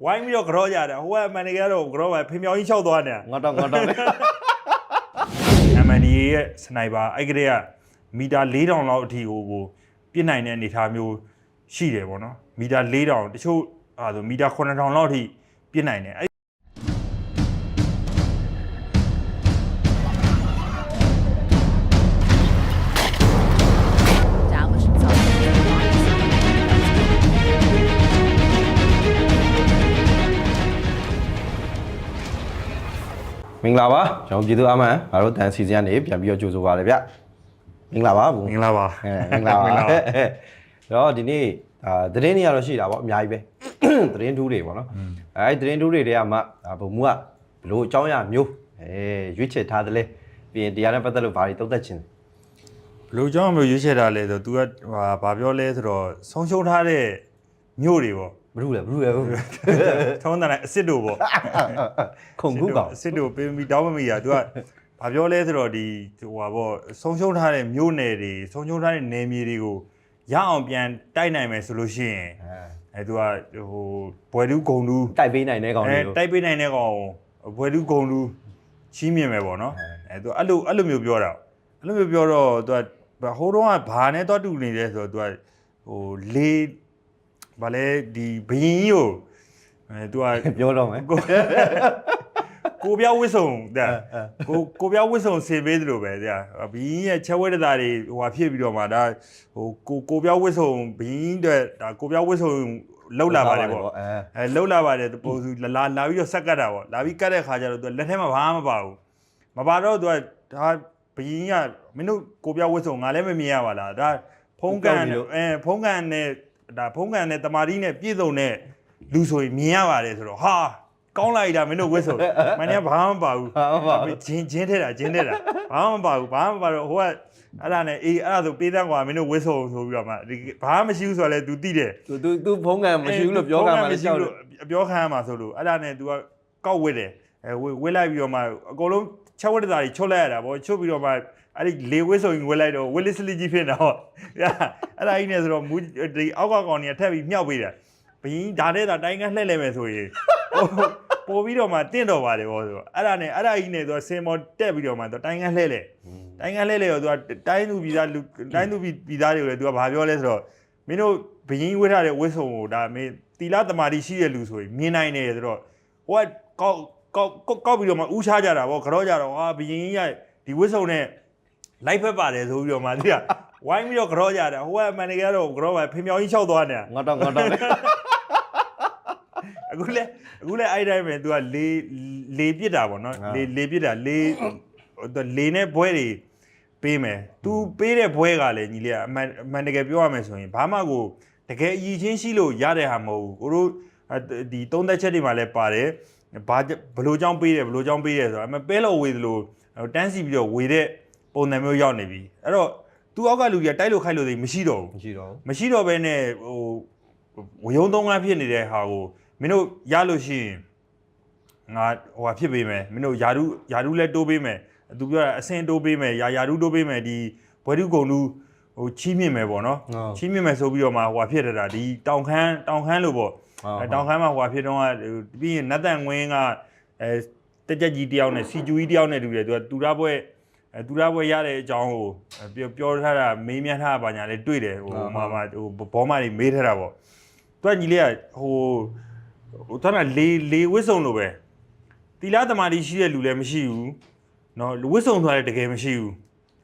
ဝိုင်းပြီးတော့ကြောကြတယ်ဟိုကမန်နေဂျာတော့ကြောပဲဖင်မြောင်ကြီး6သွားနေတာငါတော့လေ MNDA ရဲ့စနိုက်ပါအဲ့ကလေးကမီတာ4000လောက်အထိကိုပြစ်နိုင်တဲ့အနေအထားမျိုးရှိတယ်ပေါ့နော်မီတာ4000တချို့ဆိုမီတာ9000လောက်အထိပြစ်နိုင်တယ်မင်္ဂလာပါကျွန်တော်ပြည်သူအမှန်ငါတို့တန်စီစဉ်ကနေပြန်ပြီးတော့ကြိုဆိုပါရစေဗျမင်္ဂလာပါဘူးမင်္ဂလာပါမင်္ဂလာပါတော့ဒီနေ့သတင်းတွေကတော့ရှိတာပေါ့အများကြီးပဲသတင်းထူးတွေပေါ့နော်အဲဒီသတင်းထူးတွေတည်းကမှဘုံမူကဘလို့အကြောင်းအရာမျိုးရွေးချယ်ထားတယ်လေပြီးရင်တရားနဲ့ပတ်သက်လို့ဘာတွေတုံ့သက်ခြင်းဘလို့အကြောင်းမျိုးရွေးချယ်ထားလဲဆို तू ကဘာပြောလဲဆိုတော့ဆုံးရှုံးထားတဲ့မျိုးတွေပေါ့ဘလို့လဲထုံးတယ်အစ်စ်တို့ပေါ့ခုံခုကောင်အစ်စ်တို့ပေးပြီးတောင်းမမီတာ तू ကဘာပြောလဲဆိုတော့ဒီဟိုပါပေါ့ဆုံးရှုံးထားတဲ့မျိုးနယ်တွေဆုံးရှုံးထားတဲ့နယ်မြေတွေကိုရအောင်ပြန်တိုက်နိုင်မယ်ဆိုလို့ရှိရင်သူကဟိုဘွယ်တူးဂုံတူးတိုက်ပေးနိုင်တဲ့ကောင်တွေတိုက်ပေးနိုင်တဲ့ကောင်ဘွယ်တူးဂုံတူးချီးမြှင့်မယ်ပေါ့နော်သူအဲ့လိုမျိုးပြောတာအဲ့လိုမျိုးပြောတော့သူကဟိုတုန်းကဘာနဲ့တော့တူနေလဲဆိုတော့သူကဟိုလေးဗာလဲဒီဘရင်ကြီးကိုသူကပြောတော့မယ်ကိုပြောင်းဝစ်စုံတဲ့ကိုပြောင်းဝစ်စုံဆေးပေးသလိုပဲတဲ့ဘင်းရဲ့ချက်ဝဲတသားတွေဟိုဟာဖြစ်ပြီးတော့မှဒါဟိုကိုပြောင်းဝစ်စုံဘင်းတဲ့ဒါကိုပြောင်းဝစ်စုံလောက်လာပါတယ်ပေါ့လောက်လာပါတယ်ပို့စုလာပြီးတော့ဆက်ကတ်တာပေါ့လာပြီးကတ်တဲ့ခါကျတော့သူလက်ထဲမှာဘာမှမပါဘူးမပါတော့သူကဒါဘင်းကမင်းတို့ကိုပြောင်းဝစ်စုံငါလည်းမမြင်ရပါလားဒါဖုံးကန်ဖုံးကန်နဲ့ဒါဖုံးကန်နဲ့တမာရီနဲ့ပြည့်စုံတဲ့လူဆိုရင်မြင်ရပါတယ်ဆိုတော့ဟာကောင်းလိုက်တာမင်းတို့ဝစ်စုံမင်းကဘာမှမပါဘူးဂျင်းထဲတာဘာမှမပါဘူးဘာမှမပါတော့ဟိုကအဲ့ဒါနဲ့အေးအဲ့ဒါဆိုပေးတန်းကွာမင်းတို့ဝစ်စုံဆိုပြီးတော့မှဘာမှမရှိဘူးဆိုတော့လေ तू သိတယ် तू ဖုံးကန်မရှိဘူးလို့ပြောခံမှလည်းကြောက်လို့ပြောခံရမှာဆိုလို့အဲ့ဒါနဲ့ तू ကကောက်ဝစ်တယ်ဝစ်လိုက်ပြီးတော့မှအကုန်လုံးချက်ဝစ်တာတွေချွတ်လိုက်ရတာပေါ့ချွတ်ပြီးတော့မှအဲ့ဒီလေဝစ်စုံဝစ်လိုက်တော့ဝစ်လစ်စလီကြီးဖြစ်နေတာဟုတ်အဲ့ဒါကြီးနဲ့ဆိုတော့ဒီအောက်ကကောင်တွေကထက်ပြီးမြောက်ပေးတယ်ဘင်းဒါတဲ့တာတိုင်းကလှည့်လဲမယ်ဆိုရင်ပို့ပြီးတော့မှတင့်တော်ပါတယ်ဗောဆိုအဲ့ဒါနဲ့အဲ့ဒါကြီးနဲ့သူကစင်မော်တက်ပြီးတော့မှသူတိုင်းကလှည့်လဲရောသူကတိုင်းသူပြည်သားပြည်သားတွေကိုလည်းသူကဘာပြောလဲဆိုတော့မင်းတို့ဘင်းဝစ်ထားတဲ့ဝစ်စုံကိုဒါမင်းတီလာတမာတိရှိတဲ့လူဆိုရင်မြင်နိုင်တယ်ဆိုတော့ဟိုကကောက်ပြီးတော့မှဥချကြတာဗောကြောကြတော့ဟာဘင်းရဒီဝစ်စုံနဲ့လိုက်ဖက်ပါတယ်ဆိုပြီးတော့မှသူကဝိုင်းပြီးတော့ကြောကြတာဟိုကမန်နေဂျာတော့ကြောပဲဖင်မြောင်ကြီး6သွားနေတာငါတော့အခုလဲအဲ့တိုင်းပဲ तू ကလေပြစ်တာပေါ့နော်လေပြစ်တာလေနဲ့ဘွဲတွေပေးမယ် तू ပေးတဲ့ဘွဲကလည်းညီလေးကအမှန်တကယ်ပြောရမယ်ဆိုရင်ဘာမှကိုတကယ်အည်ချင်းရှိလို့ရတဲ့ဟာမဟုတ်ဘူးကိုတို့ဒီသုံးသက်ချက်တွေမှာလည်းပါတယ်ဘာဘလို့ကြောင်းပေးတယ်ဆိုတော့အမပဲလို့ဝေသလိုတန်းစီပြီးတော့ဝေတဲ့ပုံစံမျိုးရောက်နေပြီအဲ့တော့ तू အောက်ကလူကြီးတိုက်လို့ခိုက်လို့မရှိတော့ဘဲနဲ့ဟိုဝယုံသုံးကားဖြစ်နေတဲ့ဟာကိုမင်းတို့ရလို့ရှိရင်ငါဟိုဟာဖြစ်ပေးမယ်မင်းတို့ယာရုလည်းတိုးပေးမယ်သူပြောအစင်တိုးပေးမယ်ယာရုတိုးပေးမယ်ဒီဘွယ်တုကုံလူဟိုချီးမြင့်မယ်ပေါ့နော်ချီးမြင့်မယ်ဆိုပြီးတော့မှဟိုဟာဖြစ်တာဒီတောင်ခမ်းလို့ပေါ့တောင်ခမ်းမှာဟိုဟာဖြစ်တော့ပြီးရင်နတ်တန်ဝင်းကတက်ကြကြီးတယောက်နဲ့စီကျူကြီးတယောက်နဲ့တူတယ်သူကတူရပွဲရတဲ့အကြောင်းကိုပြောထားတာမေးမြန်းထားတာပါညာလေးတွေ့တယ်ဟိုမှာဘောမတွေမေးထားတာပေါ့သူကညီလေးကဟိုတန်းကလေဝစ်စုံလို့ပဲတီလာတမာတိရှိတဲ့လူလည်းမရှိဘူးเนาะဝစ်စုံသွားတဲ့တကယ်မရှိဘူး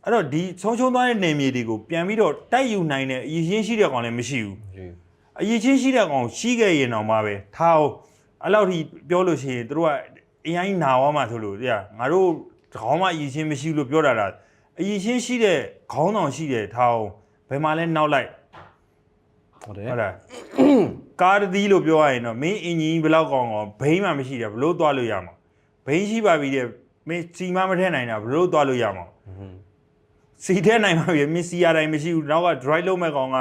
အဲ့တော့ဒီဆုံးရှုံးသွားတဲ့နေမြေတွေကိုပြန်ပြီးတော့တိုက်ယူနိုင်တဲ့အရေးချင်းရှိတဲ့ကောင်လည်းမရှိဘူးအရေးချင်းရှိတဲ့ကောင်ရှိခဲ့ရင်တော့မှပဲထားအောင်အဲ့လောက်ထိပြောလို့ရှိရင်တို့ကအရင်နာဝါမှာဆိုလို့တရားငါတို့ခေါင်းမအရေးချင်းမရှိလို့ပြောတာလားအရေးချင်းရှိတဲ့ခေါင်းဆောင်ရှိတဲ့ထားအောင်ဘယ်မှာလဲနောက်လိုက်ဟုတ်တယ်ကားတီးလို့ပြောရရင်တော့မင်းအင်ဂျင်ဘယ်လောက်ကောင်းကောဘိန်းမှမရှိတယ်ဘလို့သွားလို့ရမှာဘိန်းရှိပါပြီတဲ့မင်းစီမထည့်နိုင်တာဘလို့သွားလို့ရမှာစီထည့်နိုင်ပါပြီမင်းစီရတိုင်းမရှိဘူးနောက်က drive လုပ်မဲ့ကောင်က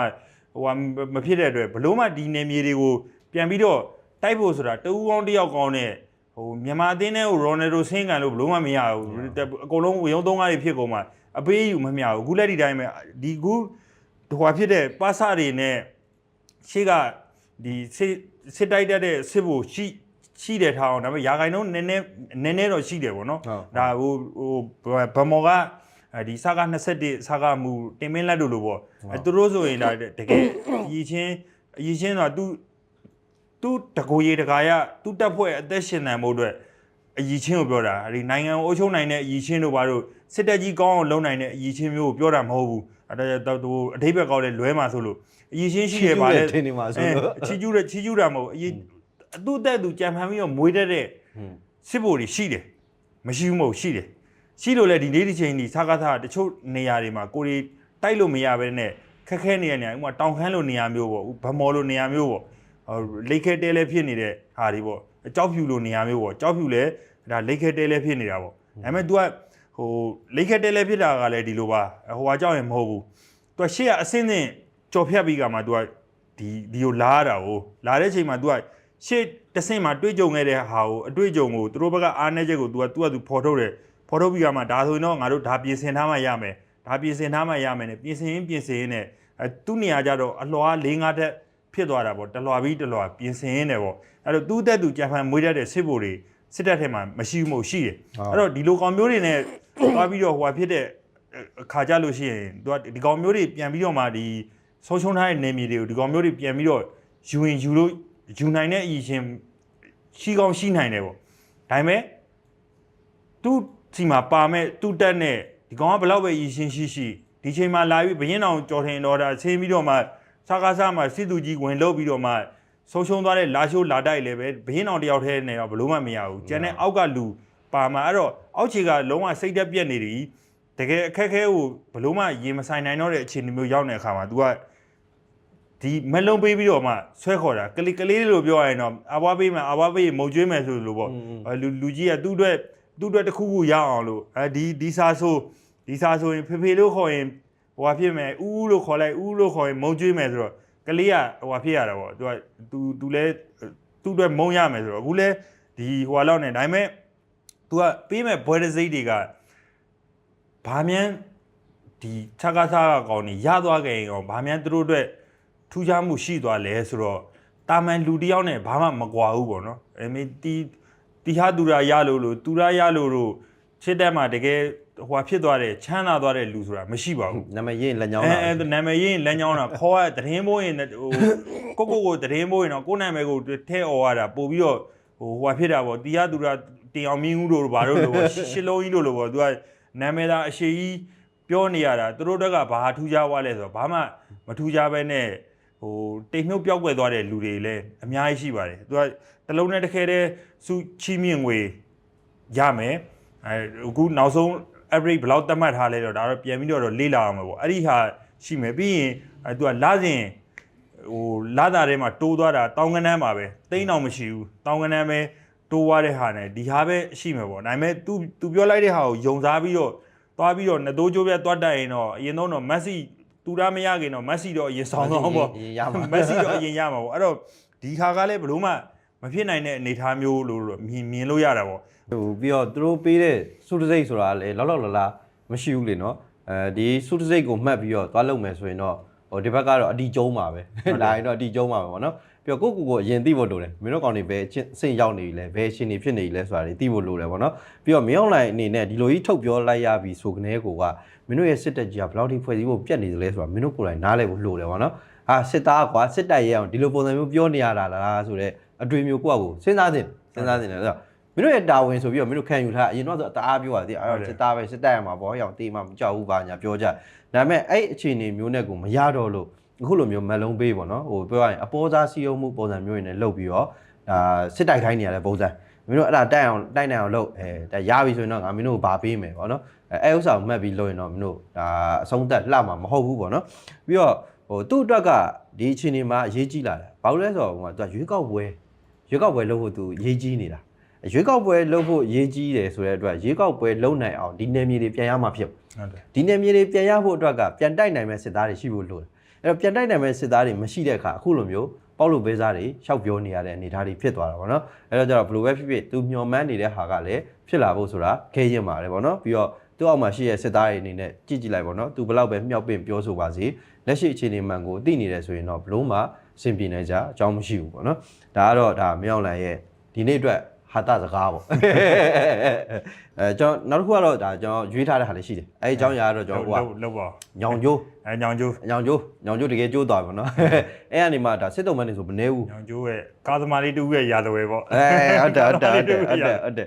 ဟိုမဖြစ်တဲ့အတွက်ဘလို့မှဒီနေမြေတွေကိုပြန်ပြီးတော့တိုက်ဖို့ဆိုတာတူကောင်းတယောက်ကောင်းနဲ့ဟိုမြန်မာအသင်းထဲကိုရိုနယ်ဒိုဆင်းကန်လို့ဘလို့မှမရဘူးအကုန်လုံးဝရုံသုံးကားတွေဖြစ်ကုန်မှအပေးယူမမြဘူးအခုလက်ဒီတိုင်းပဲဒီခုဟိုဖြစ်တဲ့ပါစတွေနဲ့ရှေ့ကဒီ စစ်တိုက်တဲ့စစ်ဖို့ရှိတယ်ထားအောင်ဒါပေမဲ့ရာခိုင်နှုန်းနည်းနည်းတော့ရှိတယ်ပေါ့နော်ဒါဟိုဗမော်ကဒီစကား21စကားမူတင်မင်းလက်တို့လို့ပေါ့သူတို့ဆိုရင်ဒါတကယ်အရေးချင်းတော့သူတကိုရေတကာရသူတက်ဖွဲ့အသက်ရှင်နိုင်မှုအတွက်အရေးချင်းကိုပြောတာဒီနိုင်ငံကိုအုပ်ချုပ်နိုင်တဲ့အရေးချင်းတို့ဘာလို့စစ်တပ်ကြီးကောင်းအောင်လုပ်နိုင်တဲ့အရေးချင်းမျိုးကိုပြောတာမဟုတ်ဘူးသူအထိပ္ပယ်ကောက်လဲလွဲမှာဆိုလို့အရေးချင်းရှိရပါလေချီကျူးတာမဟုတ်အရေးသူ့တက်သူကြံဖန်ပြီးတော့မွေးတတ်တဲ့စစ်ဗိုလ်တွေရှိတယ်မရှိဘူးမဟုတ်ရှိတယ်ရှိလို့လေဒီနေ့ဒီချိန်ဒီစကားတချို့နေရာတွေမှာကိုရီတိုက်လို့မရဘဲနဲ့ခက်ခဲနေရနေဥပမာတောင်ခမ်းလိုနေရာမျိုးပေါ့ဗမော်လိုနေရာမျိုးပေါ့လိတ်ခဲတဲလဲဖြစ်နေတဲ့ဟာတွေပေါ့ကြောက်ဖြူလိုနေရာမျိုးပေါ့ကြောက်ဖြူလဲဒါလိတ်ခဲတဲလဲဖြစ်နေတာပေါ့ဒါပေမဲ့ तू ကဟိုလိတ်ခဲတဲလဲဖြစ်တာကလည်းဒီလိုပါဟိုဟာကြောက်ရင်မဟုတ်ဘူး तू ရှေ့ကအစင်းစင်းကြော်ဖြတ်ပြီးကမှ तू ကဒီကိုလာရတာကိုလာတဲ့ချိန်မှာ तू ကရှေ့တဆင့်မှာတွေးကြုံခဲ့တဲ့ဟာကိုအတွေ့အကြုံကိုသူတို့ဘက်ကအားနည်းချက်ကို तू ကဖော်ထုတ်တယ်ဖော်ထုတ်ပြီးကမှဒါဆိုရင်တော့ငါတို့ဒါပြင်ဆင်ထားမှရမယ်ဒါပြင်ဆင်ထားမှရမယ်နဲ့ပြင်ဆင်ရင်နဲ့သူ့နေရာကြတော့အလွှာ၄၅တက်ဖြစ်သွားတာပေါ့တလွှာပြီးတလွှာပြင်ဆင်ရင်းတယ်ပေါ့အဲ့တော့သူ့တက်သူကြံဖန်မွေးတတ်တဲ့စစ်ဗိုလ်တွေစစ်တပ်ထဲမှာမရှိဘူးမို့ရှိတယ်အဲ့တော့ဒီလိုကောင်မျိုးတွေနဲ့သွားပြီးတော့ဟိုဖြစ်တဲ့အခါကြလို့ရှိရင်သူကဒီကောင်မျိုးတွေပြန်ပြီးတော့မှဒီဆုံးရှုံးထားတဲ့နေမြေတွေကိုဒီကောင်မျိုးတွေပြန်ပြီးတော့ယူနိုင်တဲ့အရေးချင်းရှိကောင်းရှိနိုင်တယ်ပေါ့ဒါပေမဲ့သူ့စီမှာပါမဲ့သူ့တက်နဲ့ဒီကောင်ကဘလောက်ပဲအရေးချင်းရှိဒီချိန်မှာလာပြီးဘရင်အောင်ကြော်ထင်တော်တာဆင်းပြီးတော့မှစကားစားမှာစစ်သူကြီးဝင်လုပ်ပြီးတော့မှဆုံးရှုံးသွားတဲ့လာရှိုးလာတိုက်လည်းပဲဘရင်အောင်တယောက်တည်းနဲ့တော့ဘလို့မှမရဘူးကျန်တဲ့အောက်ကလူပါမှာအဲ့တော့အောက်ခြေကလုံးဝစိတ်တက်ပြက်နေတယ်တကယ်အခက်ခဲကိုဘလို့မှရေမဆိုင်နိုင်တော့တဲ့အခြေအနေမျိုးရောက်နေတဲ့အခါမှာ तू ကဒီမလုံးပေးပြီးတော့မှဆွဲခေါ်တာကလေးလို့ပြောရရင်တော့အဘွားပေးမုံကျွေးမယ်ဆိုလို့ပေါ့လူကြီးကသူ့အတွက်တစ်ခုခုရအောင်လို့ဒီစာဆိုရင်ဖေလို့ခေါ်ရင်ဟိုဟာဖြစ်မယ်ဦးလို့ခေါ်လိုက်ဦးလို့ခေါ်ရင်မုံကျွေးမယ်ဆိုတော့ကလေးကဟိုဟာဖြစ်ရတာပေါ့သူလဲသူ့အတွက်မုံရမယ်ဆိုတော့အခုလဲဒီဟိုဟာလောက်နေဒါပေမဲ့ तू ကပေးမဲ့ဘွဲတစိမ့်တွေကဘာမှန်းဒီချက်ကားစားကောင်နေရသွားကြရင်ဘာမှန်းသူတို့အတွက်ထူးခြားမှုရှိသွားလဲဆိုတော့တာမန်လူတယောက်နဲ့ဘာမှမကွာဘူးပေါ့နော်အဲ့မင်းတီဟာသူရာရလို့သူရာရလို့ချစ်တဲ့မှာတကယ်ဟိုဖြစ်သွားတယ်ချမ်းသာသွားတဲ့လူဆိုတာမရှိပါဘူးနာမည်ရင်းလက်ညောင်းတာနာမည်ရင်းလက်ညောင်းတာခေါ်ရသတင်းမိုးရင်ဟိုကိုသတင်းမိုးရင်တော့ကိုနာမည်ကိုထဲអော်ရတာပို့ပြီးတော့ဟိုဖြစ်တာပေါ့တီဟာသူရာတင်အောင်မြင်းဦးတို့ဘာလို့လို့ရှစ်လုံးကြီးလို့ပေါ့သူကနာမည်သားအရှိကြီးပြောနေရတာသူတို့တက်ကဘာထူးခြားသွားလဲဆိုတော့ဘာမှမထူးခြားပဲနဲ့ဟိုတိမ်မြုပ်ပြောက်ွယ်သွားတဲ့လူတွေလည်းအများကြီးရှိပါတယ်သူကတလုံးနဲ့တစ်ခဲတည်းစုချီးမြှင့်ငွေရမယ်အခုနောက်ဆုံး average ဘယ်လောက်သတ်မှတ်ထားလဲတော့ဒါတော့ပြန်ပြီးတော့လေ့လာအောင်ပဲပေါ့အဲ့ဒီဟာရှိမယ်ပြီးရင်သူကလာစဉ်ဟိုလာတာထဲမှာတိုးသွားတာတောင်းကနန်းပါပဲတိန်းအောင်မရှိဘူးတောင်းကနန်းပဲတိုးသွားတဲ့ဟာနဲ့ဒီဟာပဲရှိမယ်ပေါ့ဒါပေမဲ့ तू ပြောလိုက်တဲ့ဟာကိုယုံစားပြီးတော့သွားပြီးတော့နှစ်တိုးကြိုးပြတ်သွားတိုက်ရင်တော့အရင်တော့မက်ဆီသူရမရခင်တော့မက်ဆီတော့အရင်ဆောင်တော့ပေါ့မက်ဆီတော့အရင်ရမှာပေါ့အဲ့တော့ဒီခါကလည်းဘလို့မှမဖြစ်နိုင်တဲ့အနေအထားမျိုးလို့မြင်လို့ရတာပေါ့ဟိုပြီးတော့သူတို့ပေးတဲ့စုတစိတ်ဆိုတာလည်းလောက်လာမရှိဘူးလေနော်ဒီစုတစိတ်ကိုမှတ်ပြီးတော့သွားလုပ်မယ်ဆိုရင်တော့ဟိုဒီဘက်ကတော့အတီကျုံးပါပဲဒါရင်တော့အတီကျုံးပါပဲပေါ့နော်ပြီးတော့ကိုအရင်သိဖို့လိုတယ်မင်းတို့ကောင်တွေပဲအဆင့်ရောက်နေပြီလဲဘယ်ရှင်နေဖြစ်နေပြီလဲဆိုတာတွေသိဖို့လိုတယ်ပေါ့နော်ပြီးတော့မင်းအောင်လိုင်းအနေနဲ့ဒီလိုကြီးထုတ်ပြောလိုက်ရပြီဆိုကနေကိုကမင်းတို့ရဲ့စစ်တပ်ကြီးကဘယ်လောက်ထိဖွဲ့စည်းဖို့ပြတ်နေသလဲဆိုတာမင်းတို့ကိုယ်တိုင်နားလည်ဖို့လိုတယ်ပေါ့နော်စစ်သားကွာစစ်တပ်ရဲအောင်ဒီလိုပုံစံမျိုးပြောနေရတာလားဆိုတော့အတွေ့မျိုးကိုယ့်ကိုစဉ်းစားနေတယ်ဆိုတော့မင်းတို့ရဲ့တာဝန်ဆိုပြီးတော့မင်းတို့ခံယူထားအရင်တော့ဆိုတအားပြောပါသေးအဲ့တော့စစ်သားပဲစစ်တပ်ရမှာပေါ့ဟောတေးမှမကြောက်ဘူးပါညာပြောကြဒါပေမဲ့အဲ့အခြေအနေမျိုးနဲ့ကိုမရတော့လို့အခုလိုမျိုးမက်လုံးပေးပေါ့နော်ဟိုပြောရရင်အပေါ်သားစီယုံမှုပုံစံမျိုးတွေနဲ့လုပ်ပြီးတော့စစ်တိုက်ခိုင်းနေရတဲ့ပုံစံမင်းတို့အဲ့ဒါတိုက်နိုင်အောင်လုပ်ရပြီဆိုရင်တော့ငါမင်းတို့ဘာပေးမယ်ပေါ့နော်အဲ့ဥစ္စာကိုမှတ်ပြီးလုပ်ရင်တော့မင်းတို့ဒါအဆုံးသက်လှမှာမဟုတ်ဘူးပေါ့နော်ပြီးတော့ဟိုသူ့အတွက်ကဒီအခြေအနေမှာအရေးကြီးလာတယ်ဘာလို့လဲဆိုတော့ဟိုသူကရွေးကောက်ပွဲလုပ်ဖို့သူအရေးကြီးနေတာရွေးကောက်ပွဲလုပ်ဖို့အရေးကြီးတယ်ဆိုတဲ့အတွက်ရွေးကောက်ပွဲလုပ်နိုင်အောင်ဒီနယ်မြေတွေပြန်ရမှာဖြစ်ဟုတ်တယ်ဒီနယ်မြေတွေပြန်ရဖို့အတွက်ကပြန်တိုက်နိုင်မဲ့စစ်သားတွေရှိဖို့လိုတယ်အဲ့တော့ပြန်တိုက်နိုင်မဲ့စစ်သားတွေမရှိတဲ့အခါအခုလိုမျိုးပေါက်လို့ပေးစားတွေရှောက်ပြောနေရတဲ့အနေအထားတွေဖြစ်သွားတာပေါ့နော်အဲ့တော့ကျတော့ဘယ်လိုပဲဖြစ်ဖြစ်သူမျှော်မှန်းနေတဲ့ဟာကလည်းဖြစ်လာဖို့ဆိုတာခဲရင်ပါတယ်ပေါ့နော်ပြီးတော့သူ့အောက်မှာရှိတဲ့စစ်သားတွေအနေနဲ့ကြည့်လိုက်ပေါ့နော်သူဘယ်လောက်ပဲမြောက်ပင့်ပြောဆိုပါစေလက်ရှိအခြေအနေမှန်ကိုသိနေတယ်ဆိုရင်တော့ဘလို့မှ အဆင်ပြေနေကြအကြောင်းမရှိဘူးပေါ့နော်ဒါကတော့ဒါမင်းအောင်လှိုင်ရဲ့ဒီနေ့အတွက်ဟာတစကားပေါ့ကျွန်တော်နောက်တစ်ခုကတော့ဒါကျွန်တော်ရွေးထားတဲ့ဟာလေးရှိတယ်အဲဒီအကြောင်းအရာကတော့ကျွန်တော်ဟိုကလောက်ပါညောင်ကျိုးညောင်ကျိုးတကယ်ကျိုးသွားပါတော့အဲ့ကနေမှဒါစစ်တုံးမန်းနေဆိုမနေဘူးညောင်ကျိုးရဲ့ကာသမားလေးတူရဲ့ရာဇဝဲပေါ့ဟုတ်တယ်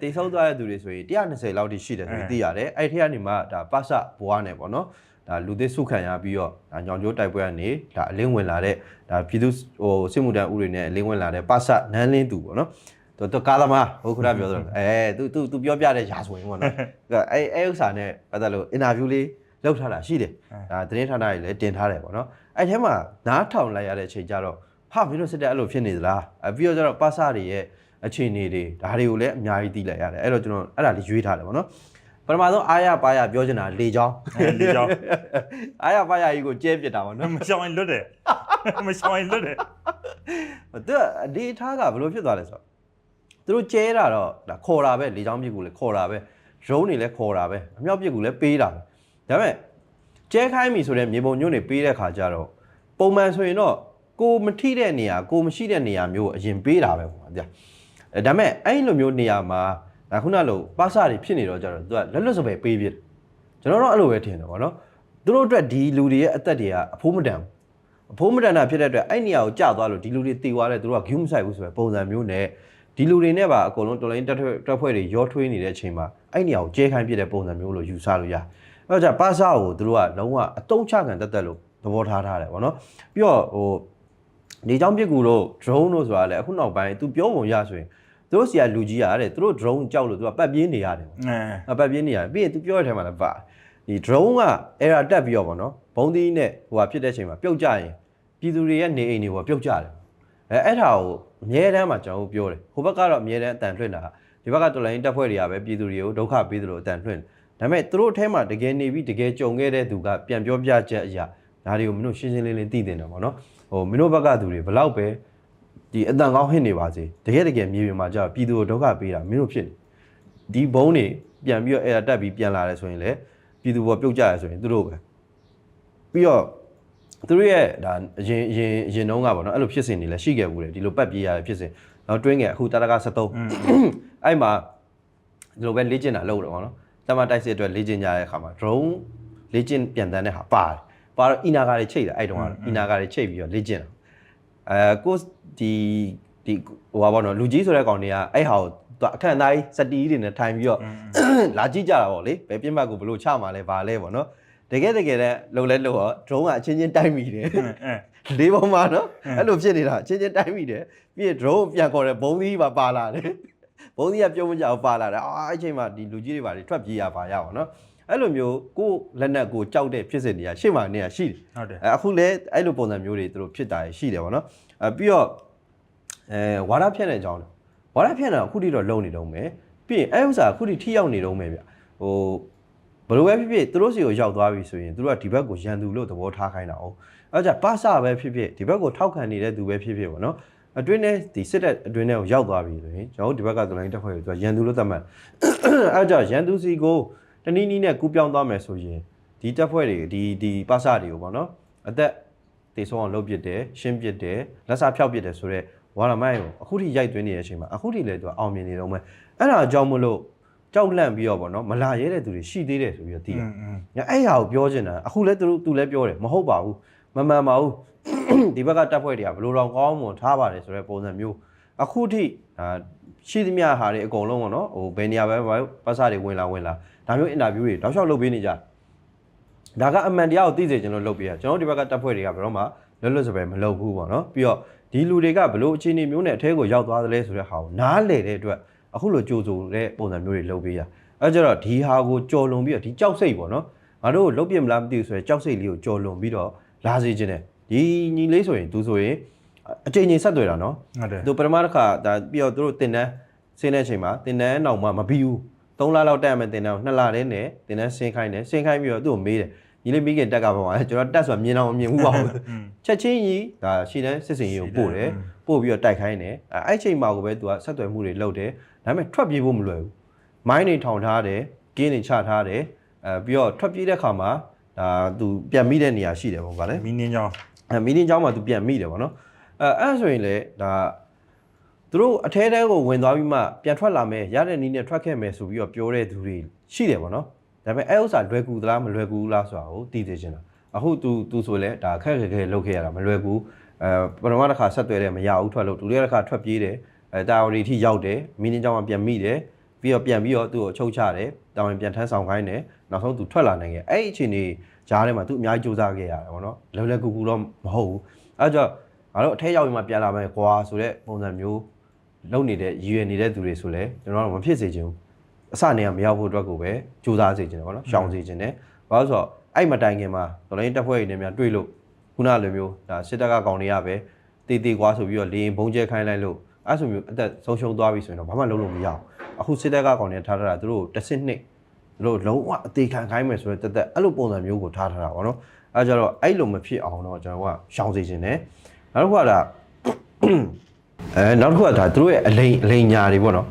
တေဆုံးသွားတဲ့သူတွေဆိုရင်120လောက်ထိရှိတယ်ဆိုပြီးသိရတယ်အဲ့ထက်ကနေမှဒါပစဘွားနဲ့ပေါ့နော်ဒါလူသစ်စုခံရပြီးတော့ဒါညောင်ကျိုးတိုက်ပွဲကနေဒါအလင်းဝင်လာတဲ့ဒါပြည်သူဟိုစစ်မှုထမ်းဥတွေနဲ့အလင်းဝင်လာတဲ့ပစနန်းလင်းသူပေါ့နော်သူကာသမားဟုတ်ခုနပြောတော့သူပြောပြတဲ့ရာဇဝင်ပေါ့နော်အဲ့ဥစ္စာနဲ့ပတ်သက်လို့အင်တာဗျူးလေးလုပ်ထားတာရှိတယ်ဒါသတင်းဌာနတွေလည်းတင်ထားတယ်ပေါ့နော်အဲ့ထဲမှာနားထောင်လိုက်ရတဲ့အချိန်ကျတော့ဟာမင်းတို့စစ်တပ်အဲ့လိုဖြစ်နေသလားပြီးတော့ကျတော့ပါစတွေရဲ့အခြေအနေတွေဒါတွေကိုလည်းအများကြီးသိလိုက်ရတယ်အဲ့တော့ကျွန်တော်အဲ့ဒါလေးရွေးထားတယ်ပေါ့နော်ပထမဆုံးအားရပါရပြောချင်တာလေချောင်းအားရပါရကြီးကိုကျဲပြစ်တာပေါ့နော်မရှောင်းရင်လွတ်တယ်သူဒီထားကဘယ်လိုဖြစ်သွားလဲဆိုတော့သူတို့ကျဲတာတော့ဒါခေါ်တာပဲလေချောင်းပြစ်ကိုလည်းခေါ်တာပဲရုံးနေလည်းခေါ်တာပဲအမြောက်ပြစ်ကိုလည်းပေးတာပဲဒါပေမဲ့ကျဲခိုင်းပြီဆိုတဲ့မြေပုံညွန့်နေပေးတဲ့ခါကျတော့ပုံမှန်ဆိုရင်တော့ကိုမထိတဲ့နေရာကိုမရှိတဲ့နေရာမျိုးအရင်ပေးတာပဲပေါ့ဗျာဒါပေမဲ့အဲ့လိုမျိုးနေရာမှာဒါခုနလိုပါစတွေဖြစ်နေတော့ကြတော့သူကလက်လွတ်စပယ်ပေးပြတယ်ကျွန်တော်တော့အဲ့လိုပဲထင်တယ်ပေါ့နော်သူတို့အတွက်ဒီလူတွေရဲ့အသက်တွေကအဖိုးမတန်တာဖြစ်တဲ့အတွက်အဲ့နေရာကိုကြာသွားလို့ဒီလူတွေတည်သွားတယ်သူတို့ကဂူးမဆိုင်ဘူးဆိုပဲပုံစံမျိုးနဲ့ဒီလူတွေနဲ့ပါအကုန်လုံးတော်လိုင်းတက်ဖွဲ့တွေရောထွေးနေတဲ့အချိန်မှာအဲ့နေရာကိုကျဲခိုင်းပြတဲ့ပုံစံမျိုးလို့ယူဆလို့ရအဲ့တော့ပါစကိုသူတို့ကလုံးဝအတုံးချခံတက်လို့သဘောထားတယ်ပေါ့နော်ပြီးတော့ဟိုနေချောင်းပြစ်ကူတို့ drone တို့ဆိုတာလေအခုနောက်ပိုင်းသူပြောပုံရဆိုရင်သူတို့စီကလူကြီးရတယ်သူတို့ drone ကြောက်လို့သူကပတ်ပြေးနေရတယ်ပေါ့ပတ်ပြေးနေရတယ်ပြီးရင်သူပြောတဲ့ထဲမှာလည်းပါဒီ drone က error တက်ပြီးတော့ပေါ့နော်ဘုံသီးနဲ့ဟိုဟာဖြစ်တဲ့အချိန်မှာပြုတ်ကြရင်ပြည်သူတွေရဲ့နေအိမ်တွေပေါ်ပြုတ်ကြတယ်အဲ့ဒါကိုအမြဲတမ်းမှာကျွန်တော်တို့ပြောတယ်ဟိုဘက်ကတော့အမြဲတမ်းအတန်လွှင့်တာဒီဘက်ကတော်လိုင်းတက်ဖွဲ့တွေကပဲပြည်သူတွေကိုဒုက္ခပေးသလိုအတန်လွှင့်ဒါပေမဲ့သူတို့အထဲမှာတကယ်နေပြီးတကယ်ကြုံခဲ့တဲ့သူကပြန်ပြောပြချက်အရာဒါတွေကိုမင်းတို့ရှင်းရှင်းလင်းလင်းသိတင်တယ်ပေါ့နော်ဟိုမင်းတို့ဘက်ကသူတွေဘလောက်ပဲဒီအတန်ကောင်းဟစ်နေပါစေတကယ်မြေပြင်မှာကြာပြည်သူကိုဒုက္ခပေးတာမင်းတို့ဖြစ်ဒီဘုံတွေပြန်ပြီးတော့အဲ့ဒါတက်ပြီးပြန်လာတယ်ဆိုရင်လေပြည်သူပေါ်ပြုတ်ကြရဆိုရင်သူတို့ပဲပြီးတော့သူတို့ရဲ့ဒါအရင်တုန်းကပေါ့နော်အဲ့လိုဖြစ်စဉ်တွေလည်းရှိခဲ့ဘူးလေဒီလိုပတ်ပြေးရတဲ့ဖြစ်စဉ်နောက်တွင်းငယ်အခုတာတက73အဲ့မှာဒီလိုပဲလေ့ကျင့်တာလုပ်တော့ပေါ့နော်တမတိုက်စစ်အတွက်လေ့ကျင့်ကြတဲ့အခါမှာ drone လေ့ကျင့်ပြန်တန်းတဲ့ဟာပါတော့အီနာကာတွေချိတ်တာအဲ့တုန်းကအီနာကာတွေချိတ်ပြီးတော့လေ့ကျင့်တာကိုဒီဟိုပါပေါ့နော်လူကြီးဆိုတဲ့ကောင်တွေကအဲ့ဟာကိုသူအခန့်သားကြီးစတီးတွေနဲ့ထိုင်ပြီးတော့လာကြည့်ကြတာပေါ့လေဘယ်ပြစ်မှတ်ကိုဘလို့ချမှာလဲဗာလဲပေါ့နော်တကယ်နဲ့လုံလဲလို့တော့ drone ကအချင်းချင်းတိုက်မိတယ်လေးပေါ်မှာနော်အဲ့လိုဖြစ်နေတာအချင်းချင်းတိုက်မိတယ်ပြီးရင် drone ပြန်ခေါ်တယ်ဘုံသီးပါလာတယ်ဘုံသီးကပြုံးမကြအောင်ပါလာတယ်အဲ့ချိန်မှာဒီလူကြီးတွေပါတွေထွက်ပြေးရပါရပါနော်အဲ့လိုမျိုးကိုလက်နက်ကိုကြောက်တဲ့ဖြစ်စဉ်တွေကရှေ့မှာနေရရှိတယ်ဟုတ်တယ်အခုလဲအဲ့လိုပုံစံမျိုးတွေသူတို့ဖြစ်တာရှိတယ်ပေါ့နော်ပြီးတော့ဝါဒဖြန့်တဲ့အကြောင်းဝါဒဖြန့်တာအခုထိတော့လုံနေတော့မယ်ပြီးရင်အဲ့ဥစ္စာအခုထိထိရောက်နေတော့မယ်ဗျဟိုဘယ်လိုပဲဖြစ်ဖြစ်သူတို့စီကိုရောက်သွားပြီဆိုရင်သူတို့ကဒီဘက်ကိုရန်သူလို့သဘောထားခိုင်းတာ哦အဲ့ကြပါစပဲဖြစ်ဖြစ်ဒီဘက်ကိုထောက်ခံနေတဲ့သူပဲဖြစ်ဖြစ်ပေါ့နော်အတွင်းထဲဒီစစ်တပ်အတွင်းထဲကိုရောက်သွားပြီဆိုရင်ကျွန်တော်တို့ဒီဘက်ကသလိုင်းတက်ဖွဲ့ကိုသူကရန်သူလို့သတ်မှတ်အဲ့ကြရန်သူစီကိုတနည်းနည်းနဲ့ကူးပြောင်းသွားမယ်ဆိုရင်ဒီတက်ဖွဲ့တွေဒီပါစတွေကိုပေါ့နော်အသက်တေဆုံးအောင်လုပ်ပစ်တယ်ရှင်းပစ်တယ်လက်စားဖြောက်ပစ်တယ်ဆိုတော့ဝါရမိုင်းကိုအခုထိရိုက်သွင်းနေတဲ့အချိန်မှာအခုထိလည်းသူကအောင်မြင်နေတော့မယ်အဲ့ဒါအကြောင်းမလို့ကြောက်လန့်ပြီးတော့ပေါ့နော်မလာရဲတဲ့သူတွေရှိသေးတယ်ဆိုပြီးတော့သိတယ်အဲ့ဟာကိုပြောချင်တာအခုလည်းသူလည်းပြောတယ်မဟုတ်ပါဘူးမမှန်ပါဘူးဒီဘက်ကတပ်ဖွဲ့တွေကဘလို့တော့ကောင်းမွန်ထားပါတယ်ဆိုတဲ့ပုံစံမျိုးအခုထိရှိသမျှဟာတွေအကုန်လုံးပေါ့နော်ဟိုဘယ်နေရာပဲပတ်စတွေဝင်လာဒါမျိုးအင်တာဗျူးတွေတောက်လျှောက်လုပ်ပေးနေကြဒါကအမှန်တရားကိုသိစေချင်လို့လုပ်ပေးရကျွန်တော်ဒီဘက်ကတပ်ဖွဲ့တွေကဘယ်တော့မှလွတ်စပယ်မလုပ်ဘူးပေါ့နော်ပြီးတော့ဒီလူတွေကဘလို့အခြေအနေမျိုးနဲ့အထဲကိုရောက်သွားသလဲဆိုတဲ့ဟာကိုနားလည်တဲ့အတွက်အခုလိုကြိုးဆိုတဲ့ပုံစံမျိုးတွေလုပ်ပေးရအဲကြတော့ဒီဟာကိုကြော်လွန်ပြီးတော့ဒီကြောက်စိတ်ပေါ့နော်ငါတို့လုတ်ပြမလားမသိဘူးဆိုရင်ကြောက်စိတ်လေးကိုကြော်လွန်ပြီးတော့လာစေခြင်းတယ်ဒီညီလေးဆိုရင်သူဆိုရင်အချိန်ချင်းဆက်တွေ့တာနော်ဟုတ်တယ်သူပထမတစ်ခါဒါပြီးတော့သူတို့တင်တန်းဆင်းတဲ့အချိန်မှာတင်တန်းနောက်မှမပြီးဘူး3လလောက်တက်ရမယ်တင်တန်းကို2လတည်းနဲ့တင်တန်းဆင်းခိုင်းပြီးတော့သူ့ကိုမေးတယ်ညီလေးမိခင်တက်ကပါပါကျွန်တော်တက်ဆိုတာမြင်အောင်မြင်ဘူးပါဘူးချက်ချင်းကြီးဒါရှီတန်းစစ်စင်ကြီးကိုပို့တယ်ပို့ပြီးတော့တိုက်ခိုင်းတယ်အဲ့ချိန်မှာကိုပဲသူကဆက်သွယ်မှုတွေလုပ်တယ်ဒါပေမဲ့ထွက်ပြေးဖို့မလွယ်ဘူးမိုင်းတွေထောင်ထားတယ်ကင်းတွေချထားတယ်ပြီးတော့ထွက်ပြေးတဲ့ခါမှာဒါသူပြန်မိတဲ့နေရာရှိတယ်ပေါ့ဗါလဲမီးနင်းကြောင်း မီနင်းเจ้าမှာသူပြန်မိတယ်ဗောနော်အဲ့ဆိုရင်လေဒါသူတို့အထဲတဲကိုဝင်သွားပြီးမှပြန်ထွက်လာမယ်ရတဲ့နည်းနဲ့ထွက်ခဲ့မယ်ဆိုပြီးတော့ပြောတဲ့သူတွေရှိတယ်ဗောနော်ဒါပေမဲ့အဲ့ဥစ္စာလွယ်ကူသလားမလွယ်ကူဘူးလားဆိုတာကိုသိသိချင်တာအခု तू ဆိုလဲဒါခက်ခဲလုပ်ခဲ့ရတာမလွယ်ကူပထမတစ်ခါဆက်သွဲတယ်မရဘူးထွက်လို့ဒုတိယတစ်ခါထွက်ပြေးတယ်တာဝရီထိရောက်တယ်မင်းင်းเจ้าမှာပြန်မိတယ်ပြီးတော့သူ့ကိုချုပ်ချတယ်တာဝန်ပြန်ထမ်းဆောင်ခိုင်းတယ်နောက်ဆုံး तू ထွက်လာနိုင်ခဲ့အဲ့အချိန်ကြီးကြားထဲမှာ तू အများကြီးစူးစမ်းခဲ့ရတယ်ဗောနော်လွယ်ကူတော့မဟုတ်ဘူးအဲ့ကြောင့်ငါတို့အထက်ရောက်ပြီးမှပြန်လာမယ်ကွာဆိုတဲ့ပုံစံမျိုးလုံနေတဲ့ရည်ရွယ်နေတဲ့သူတွေဆိုလဲကျွန်တော်တို့မဖြစ်စေချင်ဘူးအစနေကမရောက်ဖို့အတွက်ကိုပဲစူးစမ်းစေချင်တယ်ဗောနော်ရှောင်စေချင်တယ်ဘာလို့ဆိုတော့အဲ့မတိုင်ခင်မှာတော်လိုင်းတက်ဖွဲ့ရည်နဲ့များတွေ့လို့ခုနလိုမျိုးဒါစစ်တပ်ကကောင်တွေကပဲတေကွာဆိုပြီးတော့လေရင်ဘုံကျဲခိုင်းလိုက်လို့အဲ့ဆိုမျိုးအသက်ဆုံးရှုံးသွားပြီဆိုရင်တော့ဘာမှလုပ်လို့မရအောင်အခုစစ်တပ်ကကောင်တွေထားတာသူတို့တစ်စစ်နှစ်သူတို့လုံးဝအသေးခံခိုင်းမယ်ဆိုတော့တက်အဲ့လိုပုံစံမျိုးကိုထားတာဗောနော်အဲ့ကြတော့အဲ့လိုမဖြစ်အောင်တော့ကျွန်တော်ကရှောင်စေချင်တယ်နောက်တစ်ခုကဒါနောက်တစ်ခုကဒါသူတို့ရဲ့အလိန်ညာတွေဗောနော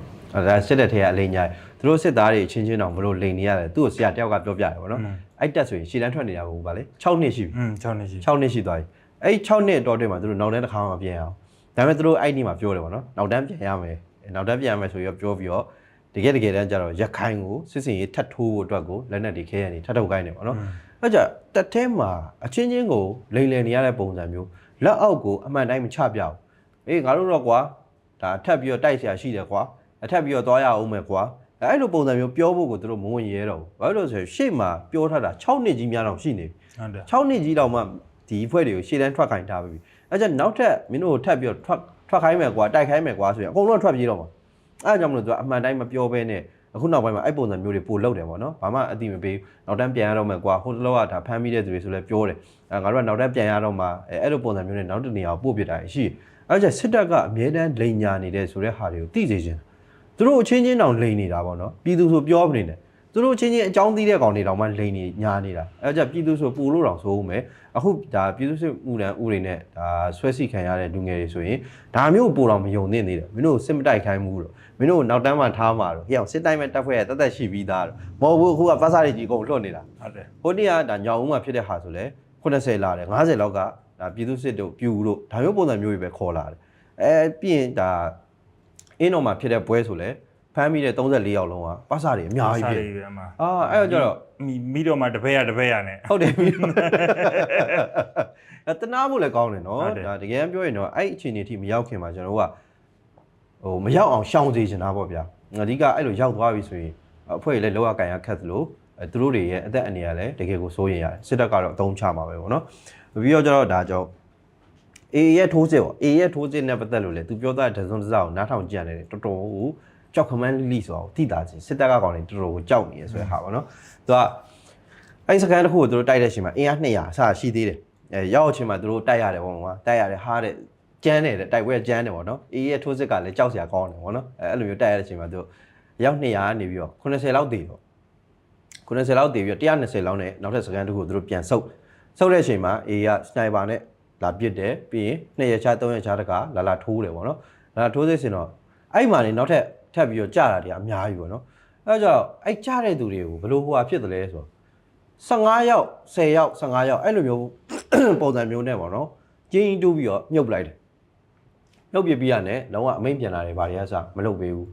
်ဒါစစ်တပ်ထဲကအလိန်ညာသူတို့စစ်သားတွေချင်းချင်းတောင်မလို့လိန်နေရတယ်သူ့ကိုဆရာတယောက်ကပြောပြတယ်ဗောနော်အဲ့တက်ဆိုရင်ရှည်တန်းထွက်နေတာဘူးဗာလေ6နှစ်ရှိပြီ6နှစ်ရှိသွားပြီအဲ့6နှစ်တော့တွေ့မှာသူတို့နောက်တန်းတစ်ခါမှမပြန်အောင်ဒါပေမဲ့သူတို့အဲ့ဒီမှာပြောတယ်ဗောနော်နောက်တန်းပြန်ရမယ်ဆိုပြီးပြောပြီးတော့တကယ်တမ်းကျတော့ရခိုင်ကိုစစ်စင်ရေးထပ်ထိုးဖို့အတွက်ကိုလက်နက်တွေခဲရနေထပ်ထုတ်ခိုင်းနေဗောနော်အဲ့ကြတက်ထဲမှာအချင်းချင်းကိုလိန်လည်နေရတဲ့ပုံစံမျိုးလက်အောက်ကိုအမှန်တိုင်းမချပြဘူးအေးငါတို့တော့ကွာဒါထပ်ပြီးတော့တိုက်เสียရှိတယ်ကွာအထပ်ပြီးတော့သွားရအောင်မယ်ကွာအဲ့လိုပုံစံမျိုးပြောဖို့ကိုသူတို့မဝင်ရဲတော့ဘူးဘာလို့လဲဆိုရင်ရှေ့မှာပြောထားတာ6နှစ်ကြီးများတော့ရှိနေပြီဟုတ်တယ်6နှစ်ကြီးတော့မှဒီဖွဲ့တွေကိုရှေ့တန်းထွက်ခိုင်းထားပြီအဲ့ကြနောက်ထပ်မင်းတို့ထပ်ပြီးတော့ထွက်ခိုင်းမယ်ကွာတိုက်ခိုင်းမယ်ကွာဆိုရင်အကုန်လုံးထွက်ပြေးတော့မှာအဲ့ကြောင့်မလို့သူကအမှန်တိုင်းမပြောဘဲနဲ့အခုနောက်ပိုင်းမှာအဲ့ပုံစံမျိုးတွေပို့လောက်တယ်ပေါ့နော်ဘာမှအတိမပေးနောက်တန်းပြန်ရတော့မယ်ကွာဟိုတလောကဒါဖမ်းမိတဲ့သူတွေဆိုလဲပြောတယ်ငါတို့ကနောက်တန်းပြန်ရတော့မှာအဲ့လိုပုံစံမျိုးနဲ့နောက်တနေရာကိုပို့ပြတာရှိအဲ့ကြစစ်တပ်ကအမြဲတမ်းလိန်ညာနေတဲ့ဆိုတဲ့ဟာတွေကိုသိစေချင်သူတို့အချင်းချင်းတောင်လိန်နေတာပေါ့နော်ပြည်သူဆိုပြောမနေနဲ့သူတို့ချင်းချင်းအကြောင်းသိတဲ့ကောင်တွေတောင်မှလိန်နေညာနေတာအဲ့ကြပြည်သူဆိုပူလို့တောင်ဆိုဦးမယ်အခုဒါပြည်သူစစ်ဥတွေနဲ့ဒါဆွဲစိခံရတဲ့လူငယ်တွေဆိုရင်ဒါမျိုးပို့တော့မယုံသင့်သေးတယ်မင်းတို့စစ်မတိုက်ခိုင်းဘူးတော့မင်းတို့နောက်တန်းမှထားမှာတော့ဟိအောင်စစ်တိုင်းမဲ့တက်ဖွဲ့ရတက်ရှိပြီးသားတော့မဟုတ်ဘူးအခုကပတ်စားတွေကြီးကုန်လွှတ်နေတာဟုတ်တယ်ဟိုနေ့ကဒါညောင်ဦးမှာဖြစ်တဲ့ဟာဆိုလဲ80လာတယ်50လောက်ကဒါပြည်သူစစ်တို့ပြူတို့ဒါမျိုးပုံစံမျိုးတွေပဲခေါ်လာတယ်ပြီးရင်ဒါအင်းတော်မှာဖြစ်တဲ့ပွဲဆိုလဲဖမ်းမိတဲ့34ယောက်လုံးကပတ်စားတွေအများကြီးဖြစ်အဲ့တော့ကျတော့မိတော့မှတပည့်ရနဲ့ဟုတ်တယ်မိတနာဖို့လည်းကောင်းတယ်နော်ဒါတကယ်ပြောရင်တော့အဲ့အခြေအနေထိမရောက်ခင်မှာကျွန်တော်တို့ကဟိုမရောက်အောင်ရှောင်စေချင်တာပေါ့ဗျာအဓိကအဲ့လိုရောက်သွားပြီဆိုရင်အဖွဲ့ကြီးလည်းလောကကန်ရခက်သလိုသူတို့တွေရဲ့အသက်အန္တရာယ်လည်းတကယ်ကိုစိုးရင်ရတယ်စစ်တပ်ကတော့အသုံးချမှာပဲပေါ့နော်ပြီးတော့ကျတော့ဒါကြောင့်အေရဲ့ထိုးစစ်ပေါ့အေရဲ့ထိုးစစ်နဲ့ပတ်သက်လို့လေသူပြောတဲ့ဒဇွန်တစားကိုနားထောင်ကြည့်ရတယ်တော်တော်ကိုကြောက်ခမန်းလိဆိုတော့တိတာချင်းစစ်တပ်ကကောင်တွေတော်တော်ကိုကြောက်နေရဆိုတဲ့ဟာပေါ့နော်သူကအဲ့စကန်တစ်ခုကိုသူတို့တိုက်တဲ့အချိန်မှာအင်အား200အစရှိသေးတယ်ရောက်အချိန်မှာသူတို့တိုက်ရတယ်ပေါ့ကွာတိုက်ရတယ်ဟားတဲ့ကျန်းတယ်တိုက်ပွဲကျန်းတယ်ပေါ့နော်အေးရဲ့ထိုးစစ်ကလည်းကြောက်စရာကောင်းတယ်ပေါ့နော်အဲ့လိုမျိုးတိုက်ရတဲ့အချိန်မှာသူရောက်200ကနေပြီးတော့80လောက်တည်တော့90လောက်တည်ပြီးတော့120လောက်နဲ့နောက်ထပ်စကန်တစ်ခုသူတို့ပြန်ဆုတ်တဲ့အချိန်မှာအေးကစနိုက်ပါနဲ့လာပစ်တယ်ပြီးရင်2ရက်ချ3ရက်ချတကလာထိုးတယ်ပေါ့နော်လာထိုးစစ်စင်တော့အဲ့မှာနေနောက်ထပ်ပြီးတော့ကြာတာတွေအများကြီးပေါ့နော်အဲ့ကြောင့်အဲ့ကြာတဲ့သူတွေကိုဘလို့ဟိုဟာဖြစ်တယ်လဲဆိုတော့15ယောက်10ယောက်15ယောက်အဲ့လိုမျိုးပုံစံမျိုးနဲ့ပေါ့နော်ကျင်းတူးပြီးတော့မြုပ်လိုက်တယ်မြုပ်ပြပြီးရတယ်လုံးဝအမိန်ပြန်လာတယ်ဗာရီယာစမလုပ်ပေးဘူး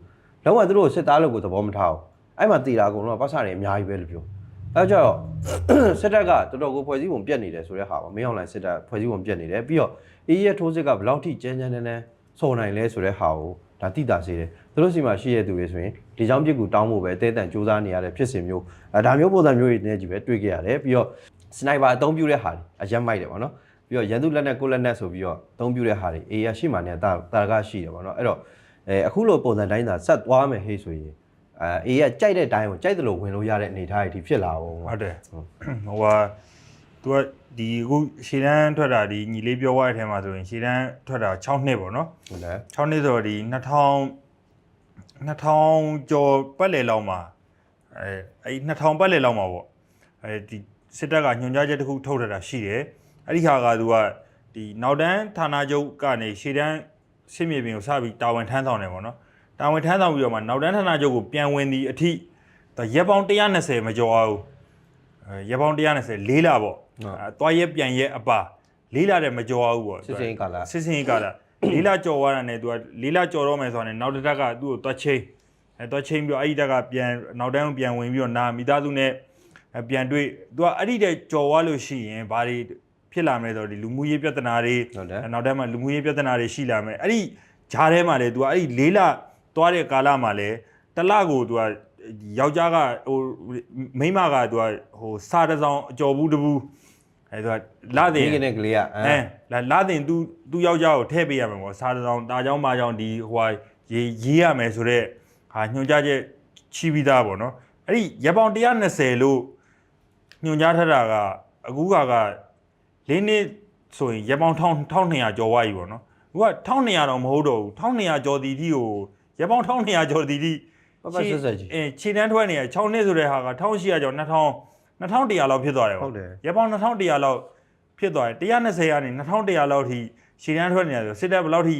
လုံးဝသူတို့စစ်သားလုပ်ကိုသဘောမထားဘူးအဲ့မှာတည်တာအကုန်လုံးကပတ်စားတွေအများကြီးပဲလို့ပြောအဲ့ကြောင့်စစ်တပ်ကတော်တော်ကိုဖွဲ့စည်းပုံပြတ်နေတယ်ဆိုတဲ့ဟာပေါ့မင်းအောင်လိုင်းစစ်တပ်ဖွဲ့စည်းပုံပြတ်နေတယ်ပြီးတော့အေးရထိုးစစ်ကဘယ်လောက်ထိကျန်းကျန်းတန်းစော်နိုင်လဲဆိုတဲ့ဟာကိုဒါတိတာစေတယ်သူတို့စီမှာရှိရတဲ့သူတွေဆိုရင်ဒီကြောင့်ပြစ်ကူတောင်းဖို့ပဲတဲတန်စူးစမ်းနေရတဲ့ဖြစ်စဉ်မျိုးဒါမျိုးပုံစံမျိုးတွေနဲ့ကြီးပဲတွေ့ကြရတယ်ပြီးတော့စနိုက်ပါအသုံးပြုတဲ့ဟာတွေအရက်မိုက်တယ်ပေါ့နော်ပြီးတော့ရန်သူလက်နဲ့ကိုလက်နဲ့ဆိုပြီးတော့အသုံးပြုတဲ့ဟာတွေအေးရရှိမှနေတာကရှိတယ်ပေါ့နော်အဲ့တော့အခုလိုပုံစံတိုင်းသာဆက်သွားမယ်ဟေ့ဆိုရင်အေးရကြိုက်တဲ့တိုင်းကိုကြိုက်တယ်လို့ဝင်လို့ရတဲ့အနေအထားတွေဖြစ်လာအောင်ဟုတ်တယ်ဟိုကသူကဒီအခုရှေ့တန်းထွက်တာဒီညီလေးပြောသွားတဲ့အထဲမှာဆိုရင်ရှေ့တန်းထွက်တာ6နှစ်ပေါ့နော်ဟုတ်တယ်6နှစ်ဆိုတော့ဒီ2000ကျော်ပတ်လည်လောက်မှာအဲ့2000ပတ်လည်လောက်မှာပေါ့ဒီစစ်တပ်ကညွှန်ကြားချက်တစ်ခုထုတ်ထားတာရှိတယ်အဲ့ဒီဟာကသူကဒီနောက်တန်းဌာနချုပ်ကနေရှေ့တန်းစစ်မြေပြင်ကိုစပြီးတာဝန်ထမ်းဆောင်တယ်ပေါ့နော်တာဝန်ထမ်းဆောင်ပြီးတော့မှနောက်တန်းဌာနချုပ်ကိုပြန်ဝင်ဒီအထိရက်ပေါင်း120မကျော်အောင်ရက်ပေါင်း120 4လပေါ့သွားရက်ပြန်ရက်အပါ 4လတဲ့မကြော်ဘူးပေါ့ စစ်စင်ကာလာ စစ်စင်ကာလာ4လကြော်သွားတာနဲ့သူက4လကြော်တော့မယ်ဆိုတော့နောက်တစ်တက်ကသူ့ကိုတွတ်ချင်းတွတ်ချင်းပြီးအဲ့ဒီတက်ကပြန်နောက်တန်းပြန်ဝင်ပြီးတော့နာမိသားစုနဲ့ပြန်တွေ့သူကအဲ့ဒီတဲ့ကြော်သွားလို့ရှိရင်ဘာတွေဖြစ်လာမလဲဆိုတော့ဒီလူမှုရေးပြဿနာတွေနောက်တန်းမှာလူမှုရေးပြဿနာတွေရှိလာမယ်အဲ့ဒီဂျားထဲမှာလေသူကအဲ့ဒီ4လသွားတဲ့ကာလမှာလေတလကိုသူကယောက်ျားကဟိုမိန်းမကသူကဟိုစာတစောင်းအကျော်ဘူးတဘူးအဲသူကလာတင် ဒီကနေ့ကလေးကလာတင်သူယောက်ျားကိုထည့်ပေးရမယ်ပေါ့စာတစောင်းတာကြောင်းမကြောင်းဒီဟိုရေးရမယ်ဆိုတော့ဟာညွှန်ကြားချက်ချီးပြီးသားပေါ့နော်အဲ့ဒီရပောင်120လို့ညွှန်ကြားထားတာကအခုက၄နှစ်ဆိုရင်ရပောင်1200ကျော်ဝါကြီးပေါ့နော်အခုက1200တော့မဟုတ်တော့ဘူး1200ကျော်တီတီကိုရပောင်1200ကျော်တီတီပတ်ဆက်ဆက်ကြီးခြေတန်းထွက်နေ6နှစ်ဆိုတဲ့ဟာက1800ကျော်2100လောက်ဖြစ်သွားတယ်ပေါ့ရပောင်2100လောက်ဖြစ်သွားတယ်120ကနေ2100လောက်ထိခြေတန်းထွက်နေတယ်ဆိုစစ်တပ်ဘယ်လောက်ထိ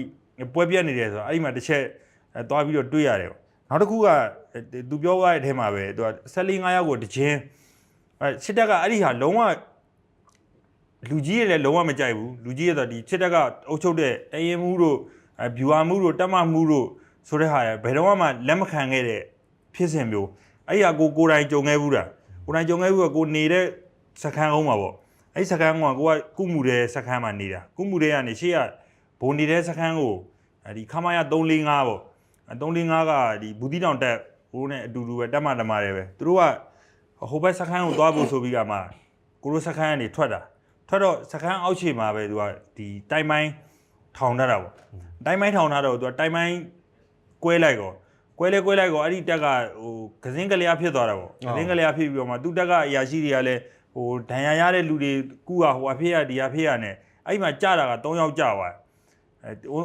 ပွဲပြတ်နေတယ်ဆိုတော့အဲ့ဒီမှာတစ်ချက်သွားပြီးတော့တွေးရတယ်ပေါ့နောက်တစ်ခုကသူပြောသွားတဲ့အထဲမှာပဲသူက14-5ယောက်ကိုတခြင်းစစ်တပ်ကအဲ့ဒီဟာလုံးဝလူကြီးတွေလည်းလုံးဝမကြိုက်ဘူးလူကြီးရတော့ဒီစစ်တပ်ကအုပ်ချုပ်တဲ့တရင်မှုတို့ဗျူဟာမှုတို့တပ်မမှုတို့ဆိုတဲ့ဟာရဘယ်တော့မှလက်မခံခဲ့တဲ့ဖြစ်စဉ်မျိုးအဲ့ဒီဟာကိုယ်တိုင်ကြုံခဲ့ဘူးတာကိုယ်တိုင်ကြုံခဲ့ဘူးကကိုနေတဲ့စခန်းကုန်းမှာပေါ့အဲ့ဒီစခန်းကုန်းကကိုကကုမှုတဲ့စခန်းမှာနေတာကုမှုတဲ့ကနေရှေ့ကဘုံနေတဲ့စခန်းကိုဒီခမာရ345ပေါ့345ကဒီဘူးတီတောင်တက်ဘိုးနဲ့အတူတူပဲတက်မှတမတယ်ပဲသူတို့ကဟိုဘက်စခန်းကိုသွားဖို့ဆိုပြီးကမှကိုတို့စခန်းကနေထွက်တော့စခန်းအောက်ခြေမှာပဲသူကဒီတိုင်းပိုင်းထောင်ထားတာပေါ့တိုင်းပိုင်းထောင်ထားတော့သူကတိုင်းပိုင်းကွဲလိုက်ကောအဲ့ဒီတက်ကဟိုကစင်းကလေးဖြစ်သွားတာပေါ့ကစင်းကလေးဖြစ်ပြီးတော့မှသူ့တက်ကအရာရှိတွေကလည်းဟိုဒဏ်ရာရတဲ့လူတွေကူကဟိုအဖေရဒီအဖေရနဲ့အဲ့ဒီမှာကြာတာက3ယောက်ကြာသွား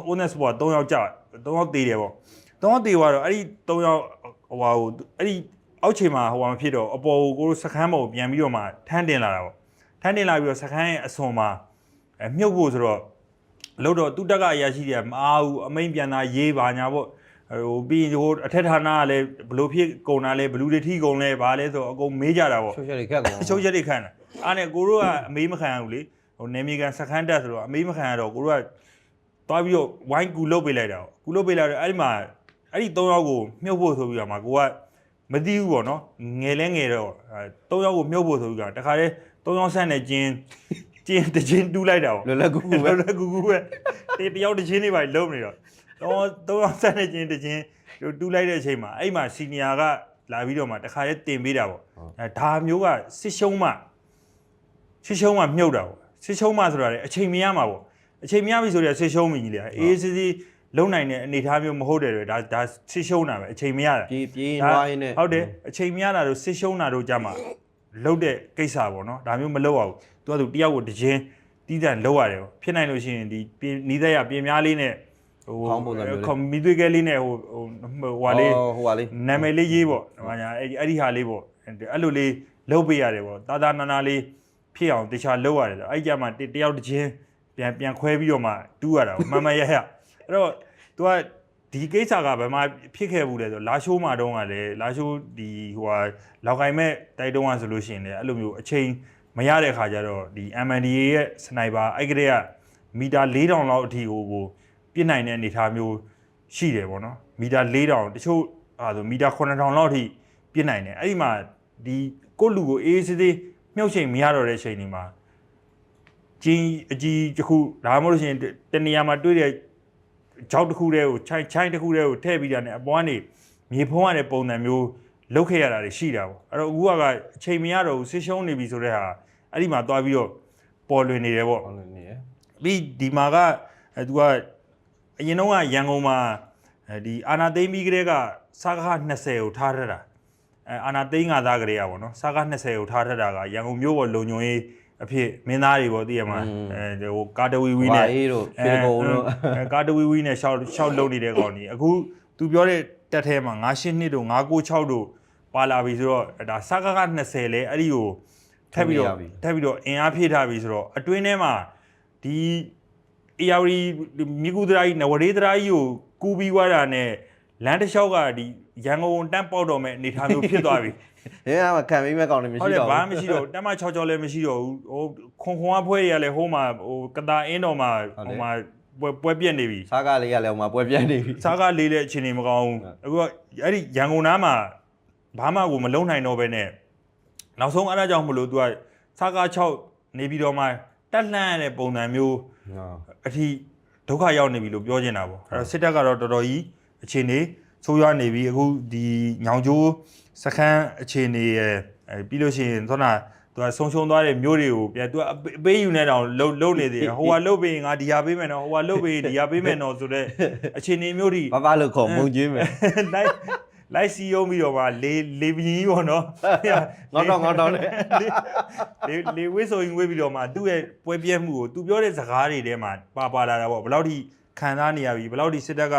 အိုနက်စပေါ်3ယောက်ကြာ3ယောက်သေးတယ်ပေါ့3ယောက်သေးသွားတော့အဲ့ဒီ3ယောက်ဟိုအဲ့ဒီအောက်ခြေမှာဟိုမဖြစ်တော့အပေါ်ကိုစခန်းပေါ်ပြန်ပြီးတော့မှထန်းတင်လာတာပေါ့ထန်းတင်လာပြီးတော့စခန်းရဲ့အစွန်မှာမြုပ်ဖို့ဆိုတော့လို့တော့သူ့တက်ကအရာရှိတွေကမအားဘူးအမိန်ပြန်တာရေးပါညာပေါ့ဟိုပြီးဟိုအထက်ဌာနကလည်းဘလို့ဖြစ်ကုန်တာလဲဘလူတွေထိကုန်လဲဘာလဲဆိုအကုန်မေးကြတာပေါ့ဆိုရှယ်တွေခက်ကုန်ဆိုရှယ်တွေခန့်တာအားနဲ့ကိုတို့ကအမေးမခံဘူးလေဟိုနေမီကန်စခန်းတက်ဆိုတော့အမေးမခံရတော့ကိုတို့ကသွားပြီးတော့ဝိုင်းကူလုတ်ပေးလိုက်တာပေါ့ကူလုတ်ပေးလိုက်တော့အဲ့ဒီမှာအဲ့ဒီ3ယောက်ကိုမြုပ်ဖို့ဆိုပြီးတော့မှကိုကမသိဘူးပေါ့နော်ငယ်လဲငယ်တော့3ယောက်ကိုမြုပ်ဖို့ဆိုပြီးတော့တခါတည်း3ယောက်ဆန့်နေကျင်းတချင်းတူးလိုက်တာပေါ့လွယ်ကူကူပဲတယောက်တချင်းလေးပါလုံးနေတော့3ယောက်ဆန့်နေကျင်းတချင်းတူးလိုက်တဲ့အချိန်မှာအဲ့မှာစီနီယာကလာပြီးတော့မှတခါတည်းတင်ပေးတာပေါ့ဒါမျိုးကစစ်ရှုံးမှမြုပ်တာပေါ့စစ်ရှုံးမှဆိုတာလေအချိန်မရမှာပေါ့အချိန်မရပြီဆိုတော့စစ်ရှုံးပြီကြီးလေအေးစစ်လုံနိုင်တဲ့အနေအထားမျိုးမဟုတ်တယ်လေဒါစစ်ရှုံးတာပဲအချိန်မရတာပြေးနွားရင်းနဲ့ဟုတ်တယ်အချိန်မရတာတို့စစ်ရှုံးတာတို့ကြမှာလှုပ်တဲ့ကိစ္စပေါ့နော်ဒါမျိုးမလုပ်အောင်သူတယောက်ကိုတခြင်းတီးတန့်လှုပ်ရတယ်ပေါ့ဖြစ်နိုင်လို့ရှိရင်ဒီနီးသက်ရပြင်များလေးနဲ့ဟိုကွန်မီသွေးကလေးနဲ့ဟိုဟာလေးနာမည်လေးရေးပေါ့ဟိုညာအဲ့ဒီဟာလေးပေါ့အဲ့လိုလေးလှုပ်ပေးရတယ်ပေါ့တာနာလေးဖြစ်အောင်တခြားလှုပ်ရတယ်ဆိုအဲ့ကြမှာတယောက်တခြင်းပြန်ခွဲပြီးတော့မှတူးရတာမမရအဲ့တော့ तू ကဒီကိစ္စကဘယ်မှာဖြစ်ခဲ့ဘူးလဲဆိုလာရှိုးမှာတုန်းကလည်းလာရှိုးဒီဟိုဟာလောက်ကိုင်မဲ့တိုက်တုံးကဆိုလို့ရှိရင်လည်းအဲ့လိုမျိုးအချိန်မရတဲ့ခါကျတော့ဒီ MNDAA ရဲ့စနိုက်ပါအဲ့ကလေးကမီတာ4000လောက်အထိကိုပြစ်နိုင်တဲ့အနေအထားမျိုးရှိတယ်ပေါ့နော်မီတာ4000တချို့ဆိုမီတာ9000လောက်အထိပြစ်နိုင်တယ်အဲ့ဒီမှာဒီကိုလူကိုအေးစေးစေးမြုပ်ချိန်မရတော့တဲ့ချိန်ဒီမှာကျင်းအကြီးတစ်ခုဒါမှမဟုတ်လို့ရှိရင်တနေရာမှာတွေ့တဲ့ကြောက်တစ်ခုတည်းကိုချိုင်းတစ်ခုတည်းကိုထည့်ပြီးတာနဲ့အပေါ်ကနေမြေဖုံးရတဲ့ပုံစံမျိုးလုပ်ခဲ့ရတာတွေရှိတာပေါ့အဲ့တော့အခုကအချိန်မရတော့ဘူးဆစ်ရှုံးနေပြီဆိုတဲ့ဟာအဲ့ဒီမှာသွားပြီးတော့ပေါ်လွင်နေတယ်ပေါ့ပေါ်လွင်နေတယ်ပြီးဒီမှာကသူကအရင်တော့ကရန်ကုန်မှာဒီအာနာသိမ့်ပြီးကလေးကစားကား20ကိုထားထတာအာနာသိမ့်ကသားကလေးอ่ะပေါ့နော်စားကား20ကိုထားထတာကရန်ကုန်မြို့ပေါ်လုံညုံရေးအဖြစ်မင်းသားတွေပေါ့သိရမှာဟိုကာတဝီဝီနဲ့ဖေကုံတို့ကာတဝီဝီနဲ့ရှောက်လုံနေတဲ့ကောင်ကြီးအခုသူပြောတဲ့တက်ထဲမှာ98နှစ်တို့996တို့ပါလာပြီဆိုတော့ဒါစားကား20လဲအဲ့ဒီကိုထပ်ပြီးတော့အင်အားဖြည့်ထားပြီဆိုတော့အတွင်းထဲမှာဒီအေယာဝတီမြကူဒရာကြီးနဝဒေဒရာကြီးကိုကူပြီးွားတာနဲ့ လမ်းတစ်လျှောက်ကဒီရန်ကုန်တန်းပေါက်တော့မဲ့အနေထားမျိုးဖြစ်သွားပြီ ။ရင်းကခံပြီးမဲ့ကောင်လည်းမရှိ ဟုတ်တယ် တော့ ဘာမှမရှိတော့တန်းမ6လည်းမရှိတော့ဘူးဟိုခွန်အဖွဲတွေကလည်းဟိုမှာဟိုကတာအင်းတော်မှာဟိုမှာပွဲပြက်နေပြီ ။စားကားလေးကလည်းဟိုမှာပွဲပြတ်နေပြီ။ စားကားလေးတဲ့အခြေအနေမကောင်းဘူးအခုကအဲ့ဒီရန်ကုန်နားမှာဘာမှကိုမလုံနိုင်တော့ပဲနဲ့နောက်ဆုံးအဲ့ဒါကြောင့်မလို့ तू ကစားကား6နေပြီးတော့မှတက်လှမ်းရတဲ့ပုံစံမျိုးအထိဒုက္ခရောက်နေပြီလို့ပြောချင်တာပေါ့အဲ့တော့စစ်တပ်ကတော့တော်တော်ကြီးအခြေအနေဆိုးရွားနေပြီအခုဒီညောင်ကျိုးစခန်းအခြေအနေရပြီးလို့ရှိရင်သောနာသူကဆုံးရှုံးသွားတဲ့မျိုးတွေကိုပြန်သူကအပေးယူနေတော့လုံနေသေးတယ်ဟိုကလုံပေးရင်ငါဒီဟာပေးမယ်နော်ဟိုကလုံပေးဒီဟာပေးမယ်နော်ဆိုတော့အခြေအနေမျိုးတွေ ဘာလို့ခေါ်မုံကြီးမယ် လိုက်စီယုံပြီးတော့မှလေပြင်းကြီးပေါ့နော် ငေါတော့လေ လေဝိဆိုရင်ဝေးပြီးတော့မှသူ့ရဲ့ပွဲပြဲမှုကိုသူပြောတဲ့စကားတွေထဲမှာပါလာတာပေါ့ဘယ်လောက်ထိခံစားနေရပြီဘယ်လောက်ထိစစ်တပ်က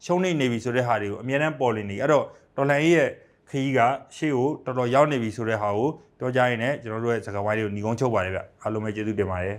ရှုံးနေပြီဆိုတဲ့ဟာတွေကိုအများအားပေါ်လင်းနေအဲ့တော့တော်လှန်ရေးရဲ့ခရီးကရှေ့ကိုတော်တော်ရောက်နေပြီဆိုတဲ့ဟာကိုပြောကြရင်လည်းကျွန်တော်တို့ရဲ့စကားဝိုင်းလေးကိုညီကုန်းချုပ်ပါတယ်ဗျအားလုံးပဲကျေးဇူးတင်ပါတယ်